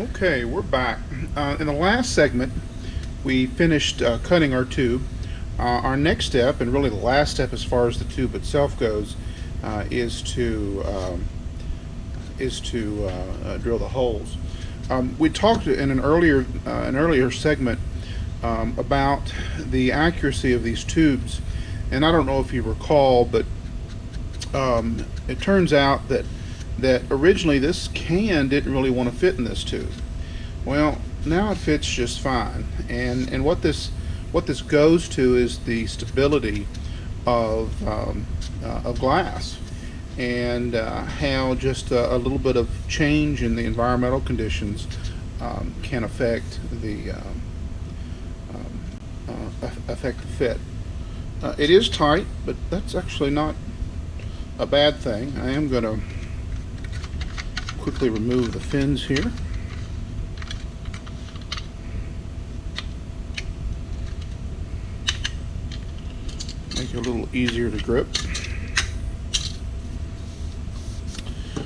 Okay, we're back. In the last segment, we finished cutting our tube. Our next step, and really the last step as far as the tube itself goes, is to drill the holes. We talked in an earlier segment about the accuracy of these tubes, and I don't know if you recall, but it turns out that originally this can didn't really want to fit in this tube. Well, now it fits just fine, and what this goes to is the stability of glass, and how just a little bit of change in the environmental conditions can affect the fit. It is tight, but that's actually not a bad thing. I am going to quickly remove the fins here. Make it a little easier to grip.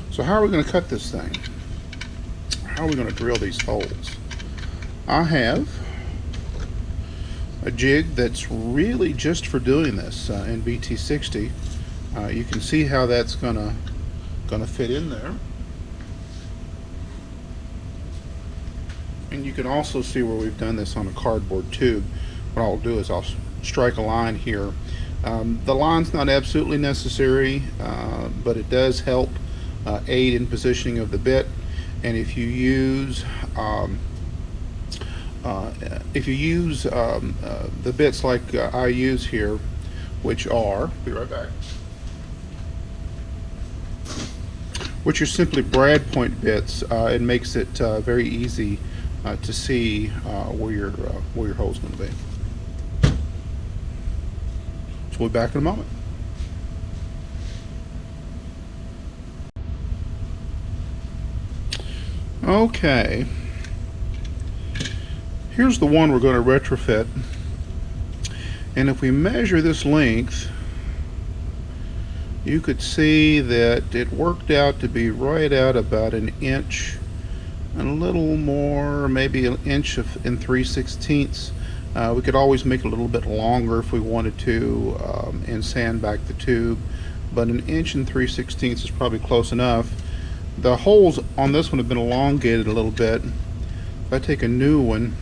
So how are we going to cut this thing? How are we going to drill these holes? I have a jig that's really just for doing this in BT-60. You can see how that's gonna fit in there, and you can also see where we've done this on a cardboard tube. What I'll do is I'll strike a line here. The line's not absolutely necessary, but it does help aid in positioning of the bit. And if you use the bits like I use here, which are, be right back, which are simply brad point bits, it makes it very easy to see where your hole's going to be. So we'll be back in a moment. Okay, here's the one we're going to retrofit, and if we measure this length, you could see that it worked out to be right at about an inch and a little more, maybe an inch and 3/16. We could always make it a little bit longer if we wanted to, and sand back the tube, but an inch and 3/16 is probably close enough. The holes on this one have been elongated a little bit. If I take a new one,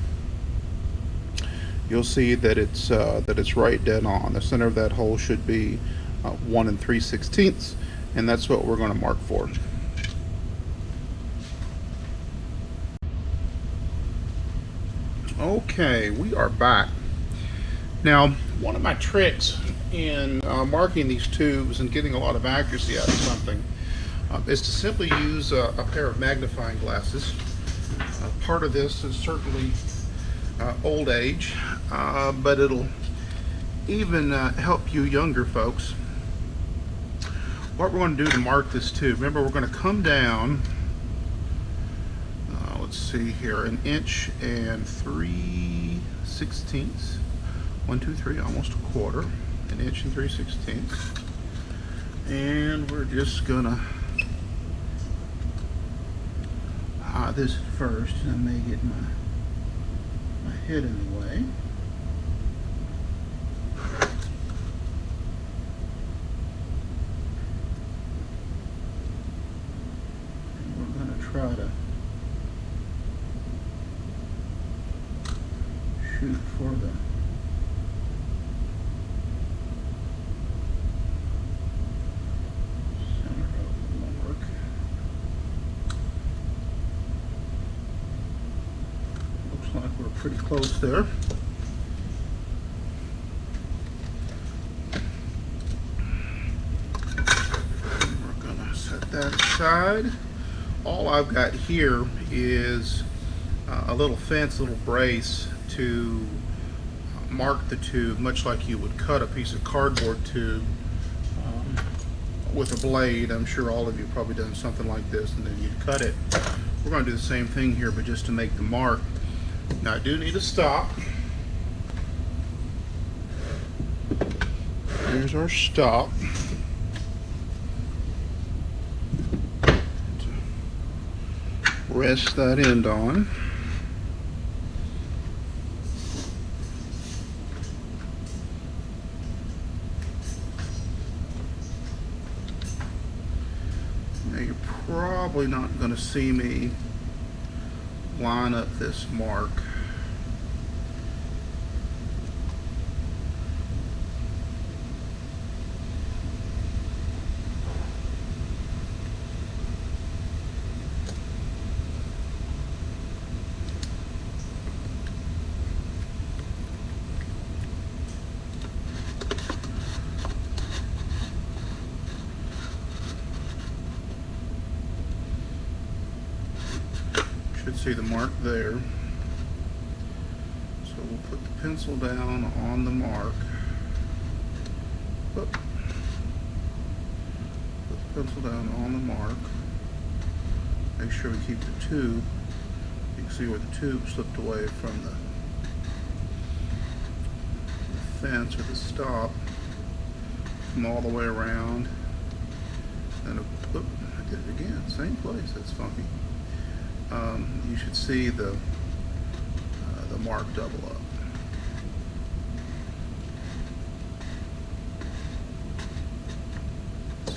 you'll see that it's right dead on. The center of that hole should be 1 3/16, and that's what we're going to mark for. Okay, we are back. Now, one of my tricks in marking these tubes and getting a lot of accuracy out of something is to simply use a pair of magnifying glasses. Part of this is certainly old age, but it'll even help you younger folks. What we're going to do to mark this tube, remember we're going to come down, let's see here, an inch and 3/16, 1, 2, 3, almost a quarter, an inch and 3/16, and we're just gonna this first, and I may get my head in the way. And we're gonna try to shoot for the center of the mark. Looks like we're pretty close there. We're gonna set that aside. All I've got here is a little fence, little brace to mark the tube, much like you would cut a piece of cardboard tube with a blade. I'm sure all of you have probably done something like this, and then you'd cut it. We're going to do the same thing here, but just to make the mark. Now I do need a stop. There's our stop. rest that end on. Now you're probably not going to see me line up this mark. Should see the mark there. So we'll put the pencil down on the mark. Put the pencil down on the mark. Make sure we keep the tube. You can see where the tube slipped away from the fence or the stop. Come all the way around. And I did it again. Same place. That's funky. You should see the mark double up.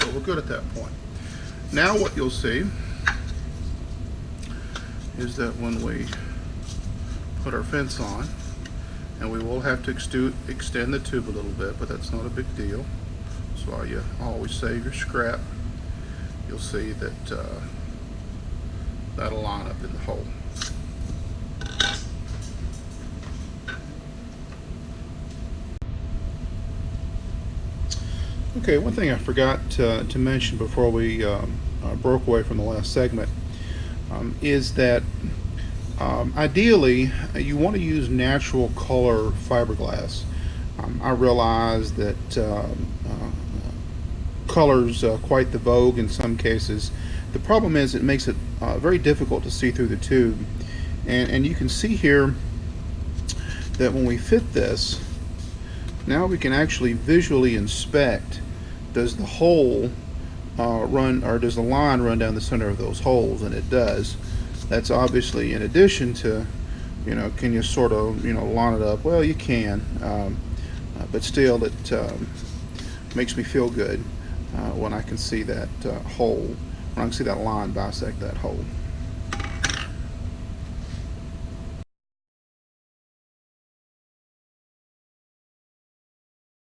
So we're good at that point. Now what you'll see is that when we put our fence on, and we will have to extend the tube a little bit, but that's not a big deal. That's why you always save your scrap. You'll see that that'll line up in the hole. Okay, one thing I forgot to mention before we broke away from the last segment is that ideally you want to use natural color fiberglass. I realize that color's quite the vogue in some cases. The problem is it makes it very difficult to see through the tube, and you can see here that when we fit this, now we can actually visually inspect, does the hole run, or does the line run down the center of those holes? And it does. That's obviously in addition to, you know, can you sort of, you know, line it up? Well, you can, but still it makes me feel good when I can see that hole, when I can see that line bisect that hole.